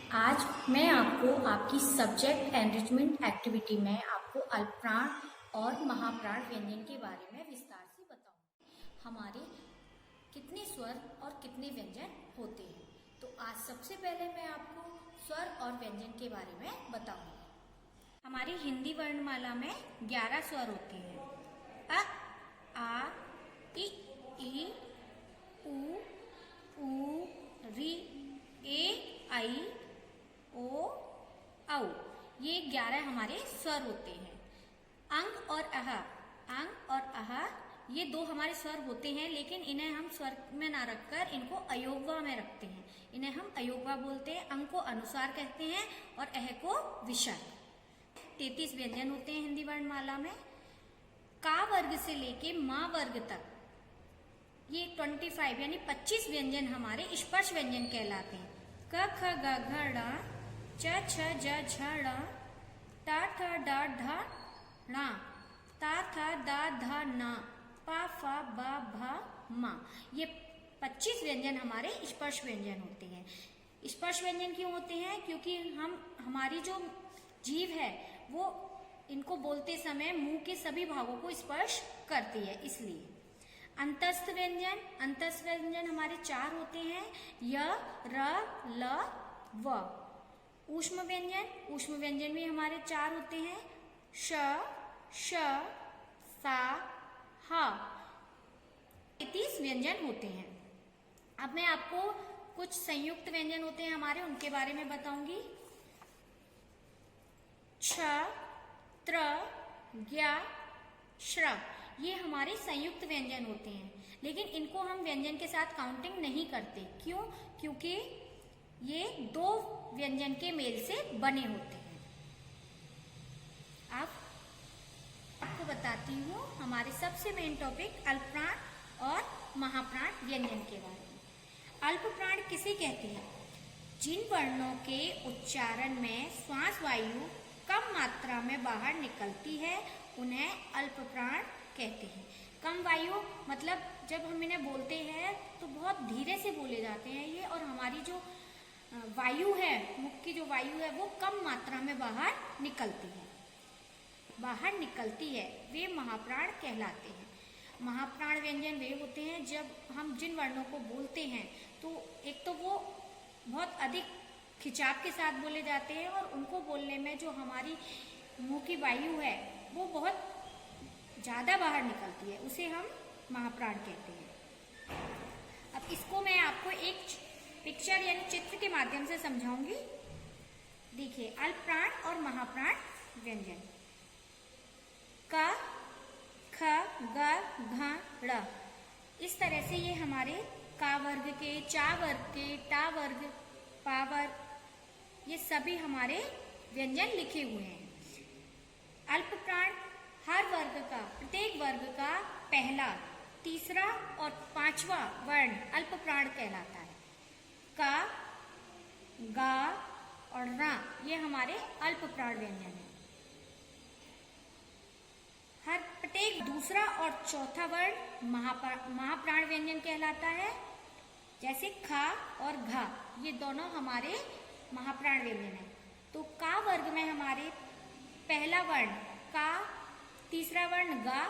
आज मैं आपको आपकी सब्जेक्ट एनरिचमेंट एक्टिविटी में आपको अल्पप्राण और महाप्राण व्यंजन के बारे में विस्तार से बताऊंगी। हमारे कितने स्वर और कितने व्यंजन होते हैं। तो आज सबसे पहले मैं आपको स्वर और व्यंजन के बारे में बताऊंगी। हमारी हिंदी वर्णमाला में 11 स्वर होते हैं। अ, आ, इ, उ, री, ए, आई, ओ, औ। ये 11 हमारे स्वर होते हैं। अंग और अह ये दो हमारे स्वर होते हैं, लेकिन इन्हें हम स्वर में ना रखकर इनको अयोगवा में रखते हैं। इन्हें हम अयोगवा बोलते हैं। अंग को अनुस्वार कहते हैं और अह को विसर्ग। 33 व्यंजन होते हैं हिंदी वर्णमाला में। का वर्ग से लेके मां वर्ग तक ये 25 यानी 25 व्यंजन हमारे स्पर्श व्यंजन कहलाते हैं। क ख ग घ ड़, च छ ज झ ड़, ट ठ ड ढ ण, ता थ द ध न, प फ ब भ म। ये 25 व्यंजन हमारे स्पर्श व्यंजन होते हैं। स्पर्श व्यंजन क्यों होते हैं? क्योंकि हमारी जो जीभ है वो इनको बोलते समय मुंह के सभी भागों को स्पर्श करती है, इसलिए। अंतस्थ व्यंजन हमारे 4 होते हैं। य, र, ल, व। ऊष्म व्यंजन भी हमारे 4 होते हैं। श, श, सा, ह। 33 व्यंजन होते हैं। अब मैं आपको कुछ संयुक्त व्यंजन होते हैं हमारे, उनके बारे में बताऊंगी। छ, त्र, ज्ञ, श्र। ये हमारे संयुक्त व्यंजन होते हैं, लेकिन इनको हम व्यंजन के साथ काउंटिंग नहीं करते। क्यों? क्योंकि ये 2 व्यंजन के मेल से बने होते हैं। अब आपको बताती हूँ हमारे सबसे मेन टॉपिक अल्पप्राण और महाप्राण व्यंजन के बारे में। अल्पप्राण किसे कहते हैं? जिन वर्णों के उच्चारण में श्वास वायु कम मात्रा में बाहर निकलती है उन्हें अल्पप्राण कहते हैं। कम वायु मतलब जब हम इन्हें बोलते हैं तो बहुत धीरे से बोले जाते हैं ये, और हमारी जो वायु है, मुख की जो वायु है वो कम मात्रा में बाहर निकलती है, वे महाप्राण कहलाते हैं। महाप्राण व्यंजन वे होते हैं जब हम जिन वर्णों को बोलते हैं तो एक तो वो बहुत अधिक खिंचाव के साथ बोले जाते हैं, और उनको बोलने में जो हमारी मुंह की वायु है वो बहुत ज्यादा बाहर निकलती है, उसे हम महाप्राण कहते हैं। अब इसको मैं आपको एक पिक्चर यानी चित्र के माध्यम से समझाऊंगी। देखिए, अल्पप्राण और महाप्राण व्यंजन। क, ख, ग, घ, ड़। इस तरह से ये हमारे का वर्ग के, चा वर्ग के, टा वर्ग, पा वर्ग, ये सभी हमारे व्यंजन लिखे हुए हैं। अल्पप्राण हर वर्ग का, प्रत्येक वर्ग का पहला, तीसरा और 5वां वर्ण अल्पप्राण कहलाता है। का, गा और रा ये हमारे अल्पप्राण व्यंजन हैं। हर प्रत्येक दूसरा और चौथा वर्ण महाप्राण व्यंजन कहलाता है। जैसे खा और घा ये दोनों हमारे महाप्राण व्यंजन हैं। तो का वर्ग में हमारे पहला वर्ण का, तीसरा वर्ण गा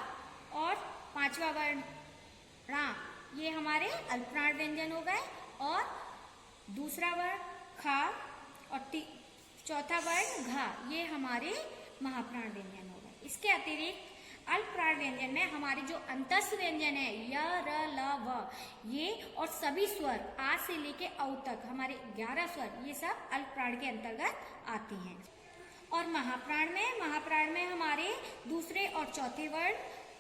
और 5वां वर्ण रा ये हमारे अल्पप्राण व्यंजन हो गए, और दूसरा वर्ण खा और चौथा वर्ण घा ये हमारे महाप्राण व्यंजन हो गए। इसके अतिरिक्त अल्पप्राण व्यंजन में हमारे जो अंतस्थ व्यंजन है य, र, ल, व ये और सभी स्वर आ से लेके औ तक हमारे 11 स्वर ये सब अल्पप्राण के अंतर्गत आते हैं। और महाप्राण में हमारे दूसरे और चौथे वर्ण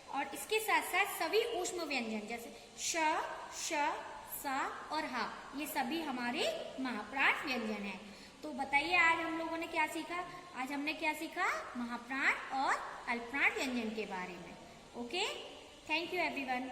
और इसके साथ साथ सभी ऊष्म व्यंजन जैसे श, श, सा और हा ये सभी हमारे महाप्राण व्यंजन हैं। तो बताइए आज हम लोगों ने क्या सीखा? आज हमने क्या सीखा? महाप्राण और अल्पप्राण व्यंजन के बारे में। Okay, thank you everyone.